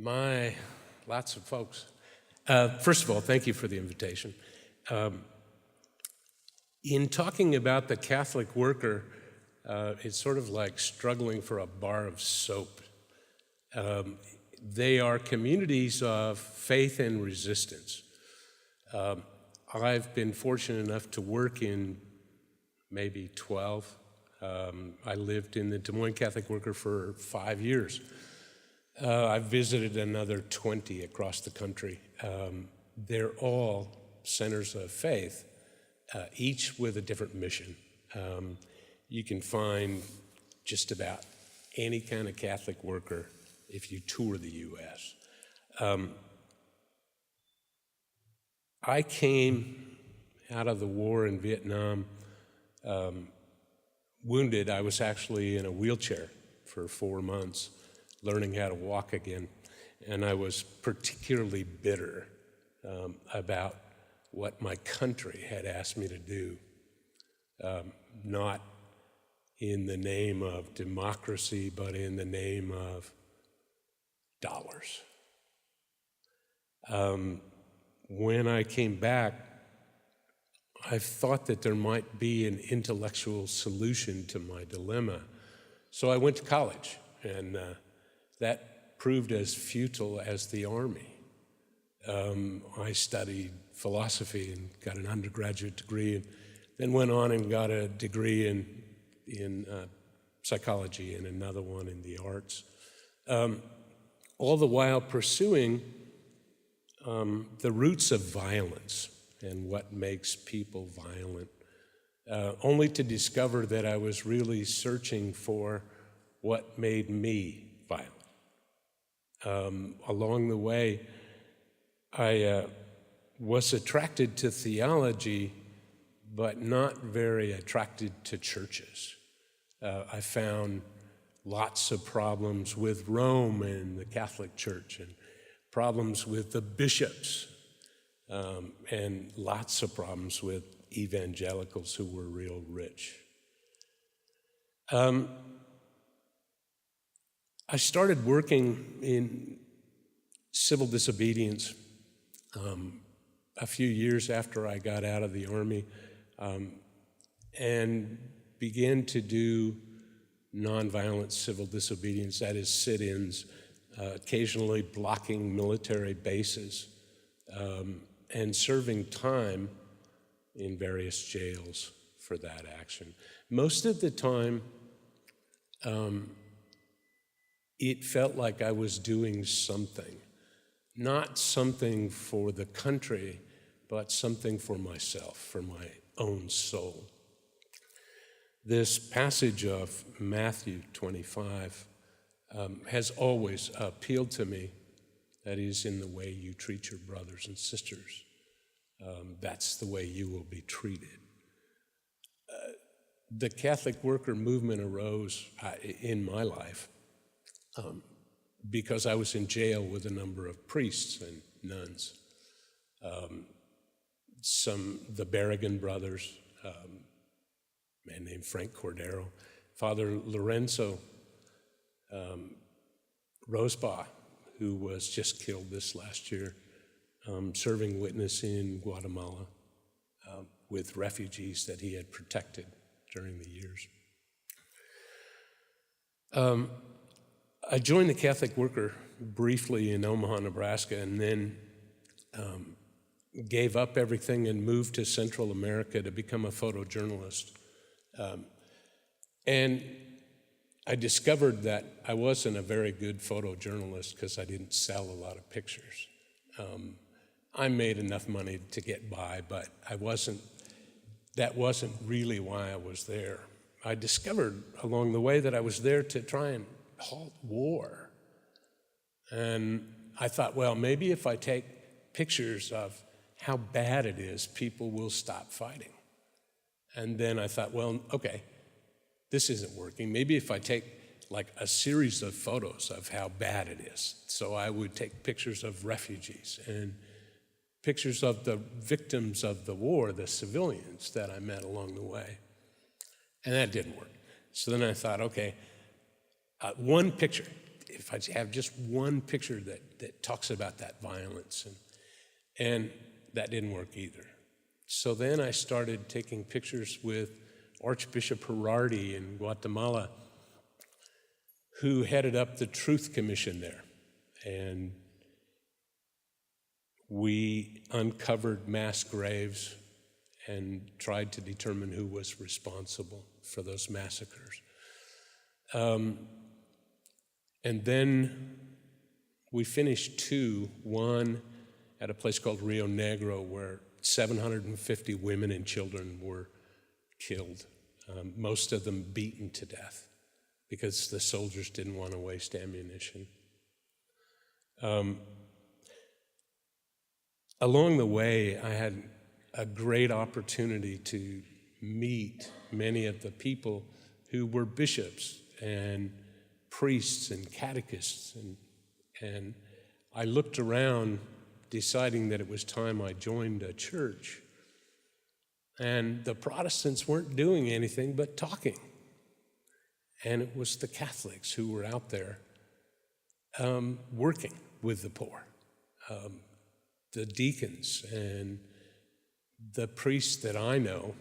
My, lots of folks. First of all, thank you for the invitation. In talking about the Catholic worker, it's sort of like struggling for a bar of soap. They are communities of faith and resistance. I've been fortunate enough to work in maybe 12. I lived in the Des Moines Catholic Worker for 5 years. I've visited another 20 across the country. They're all centers of faith, each with a different mission. You can find just about any kind of Catholic worker if you tour the U.S. I came out of the war in Vietnam wounded. I was actually in a wheelchair for 4 months, learning how to walk again. And I was particularly bitter about what my country had asked me to do, not in the name of democracy, but in the name of dollars. When I came back, I thought that there might be an intellectual solution to my dilemma. So I went to college, and that proved as futile as the Army. I studied philosophy and got an undergraduate degree, and then went on and got a degree in psychology and another one in the arts. All the while pursuing the roots of violence and what makes people violent, only to discover that I was really searching for what made me violent. Along the way, I was attracted to theology, but not very attracted to churches. I found lots of problems with Rome and the Catholic Church, and problems with the bishops, and lots of problems with evangelicals who were real rich. I started working in civil disobedience a few years after I got out of the Army, and began to do nonviolent civil disobedience, that is sit-ins, occasionally blocking military bases, and serving time in various jails for that action. Most of the time, it felt like I was doing something, not something for the country, but something for myself, for my own soul. This passage of Matthew 25 has always appealed to me. That is, in the way you treat your brothers and sisters, that's the way you will be treated. The Catholic worker movement arose in my life because I was in jail with a number of priests and nuns. The Berrigan brothers, a man named Frank Cordero, Father Lorenzo Rosbaugh, who was just killed this last year, serving witness in Guatemala with refugees that he had protected during the years. I joined the Catholic Worker briefly in Omaha, Nebraska, and then gave up everything and moved to Central America to become a photojournalist. And I discovered that I wasn't a very good photojournalist because I didn't sell a lot of pictures. I made enough money to get by, but that wasn't really why I was there. I discovered along the way that I was there to try and halt war. And I thought, well, maybe if I take pictures of how bad it is, people will stop fighting. And then I thought, well, okay, this isn't working. Maybe if I take like a series of photos of how bad it is. So I would take pictures of refugees and pictures of the victims of the war, the civilians that I met along the way. And that didn't work. So then I thought, okay, one picture. If if I have just one picture that talks about that violence. And that didn't work either. So then I started taking pictures with Archbishop Gerardi in Guatemala, who headed up the Truth Commission there. And we uncovered mass graves and tried to determine who was responsible for those massacres. And then we finished two, one at a place called Rio Negro, where 750 women and children were killed, most of them beaten to death because the soldiers didn't want to waste ammunition. Along the way, I had a great opportunity to meet many of the people who were bishops and priests and catechists, and I looked around deciding that it was time I joined a church, and the Protestants weren't doing anything but talking, and it was the Catholics who were out there working with the poor, the deacons and the priests that I know,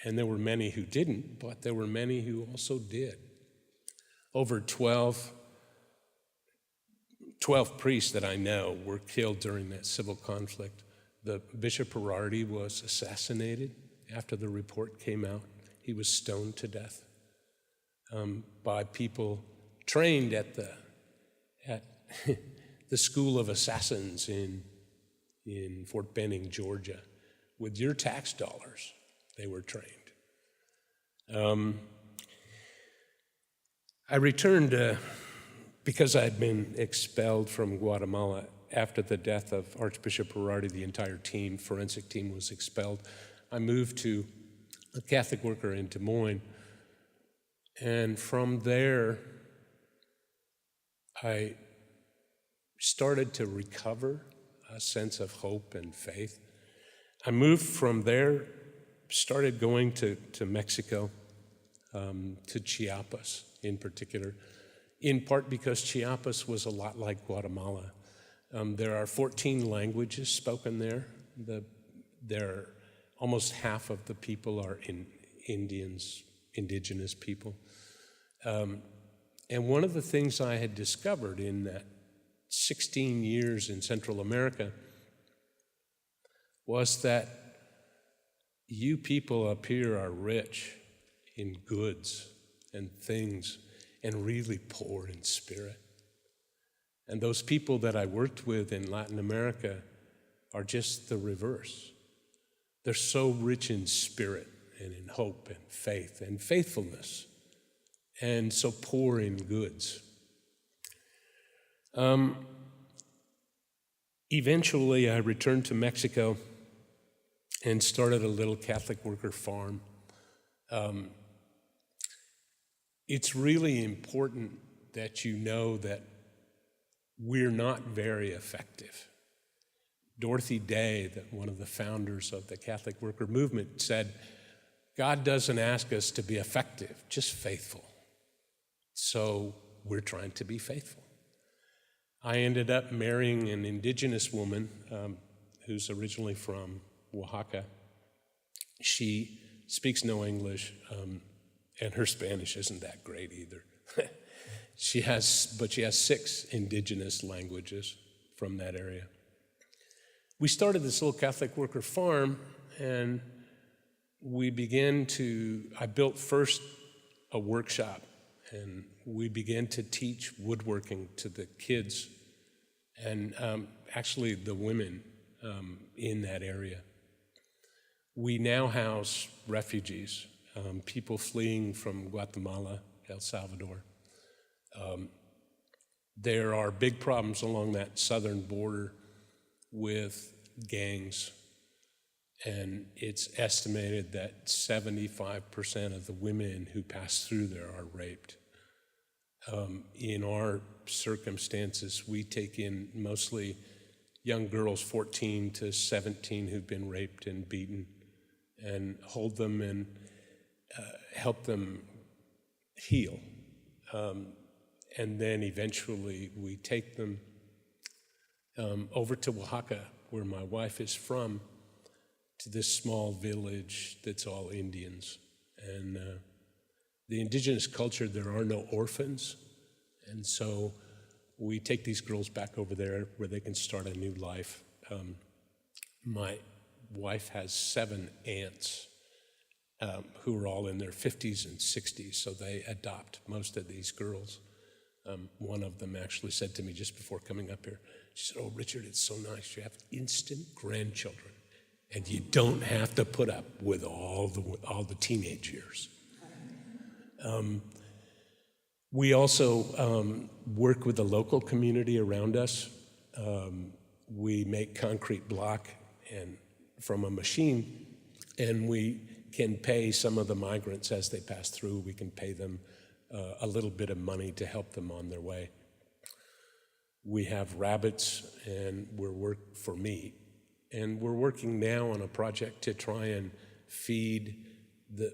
and there were many who didn't, but there were many who also did. Over 12 priests that I know were killed during that civil conflict. The Bishop Gerardi was assassinated after the report came out. He was stoned to death by people trained at the School of Assassins in Fort Benning, Georgia. With your tax dollars, they were trained. I returned because I had been expelled from Guatemala after the death of Archbishop Gerardi. The entire team, forensic team, was expelled. I moved to a Catholic worker in Des Moines, and from there, I started to recover a sense of hope and faith. I moved from there, started going to Mexico, to Chiapas in particular, in part because Chiapas was a lot like Guatemala. There are 14 languages spoken there. Almost half of the people are indigenous people. And one of the things I had discovered in that 16 years in Central America was that you people up here are rich in goods and things and really poor in spirit. And those people that I worked with in Latin America are just the reverse. They're so rich in spirit and in hope and faith and faithfulness, and so poor in goods. Eventually, I returned to Mexico and started a little Catholic worker farm. It's really important that you know that we're not very effective. Dorothy Day, one of the founders of the Catholic worker movement, said, God doesn't ask us to be effective, just faithful. So we're trying to be faithful. I ended up marrying an indigenous woman who's originally from Oaxaca. She speaks no English, and her Spanish isn't that great either. She has 6 indigenous languages from that area. We started this little Catholic worker farm, and I built first a workshop, and we began to teach woodworking to the kids and actually the women in that area. We now house refugees, people fleeing from Guatemala, El Salvador. There are big problems along that southern border with gangs, and it's estimated that 75% of the women who pass through there are raped. In our circumstances, we take in mostly young girls 14 to 17 who've been raped and beaten, and hold them and help them heal. And then eventually we take them over to Oaxaca, where my wife is from, to this small village that's all Indians. And the indigenous culture, there are no orphans. And so we take these girls back over there where they can start a new life. My wife has 7 aunts who are all in their 50s and 60s, so they adopt most of these girls. One of them actually said to me just before coming up here, she said, "Oh, Richard, it's so nice. You have instant grandchildren, and you don't have to put up with all the teenage years." We also work with the local community around us. We make concrete block and from a machine, and we can pay some of the migrants as they pass through. We can pay them a little bit of money to help them on their way. We have rabbits, and work for meat. And we're working now on a project to try and feed the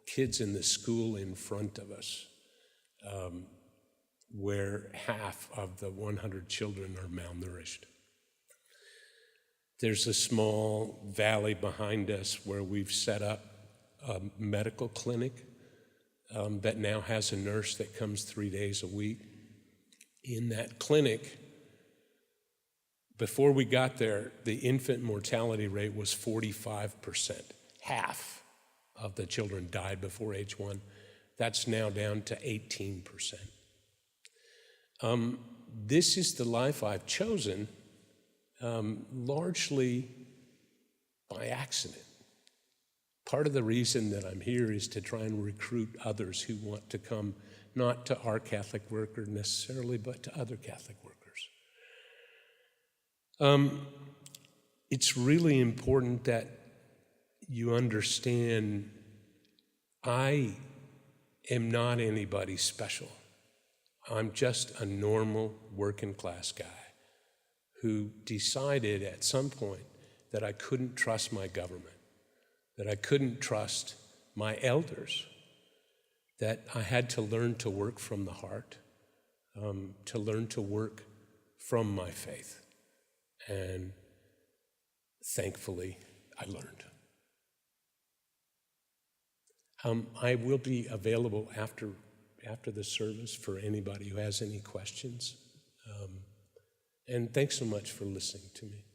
kids in the school in front of us, where half of the 100 children are malnourished. There's a small valley behind us where we've set up a medical clinic that now has a nurse that comes 3 days a week. In that clinic, before we got there, the infant mortality rate was 45%. Half of the children died before age 1. That's now down to 18%. This is the life I've chosen, largely by accident. Part of the reason that I'm here is to try and recruit others who want to come, not to our Catholic work necessarily, but to other Catholic workers. It's really important that you understand I am not anybody special. I'm just a normal working class guy who decided at some point that I couldn't trust my government, that I couldn't trust my elders, that I had to learn to work from the heart, to learn to work from my faith. And thankfully, I learned. I will be available after the service for anybody who has any questions. And thanks so much for listening to me.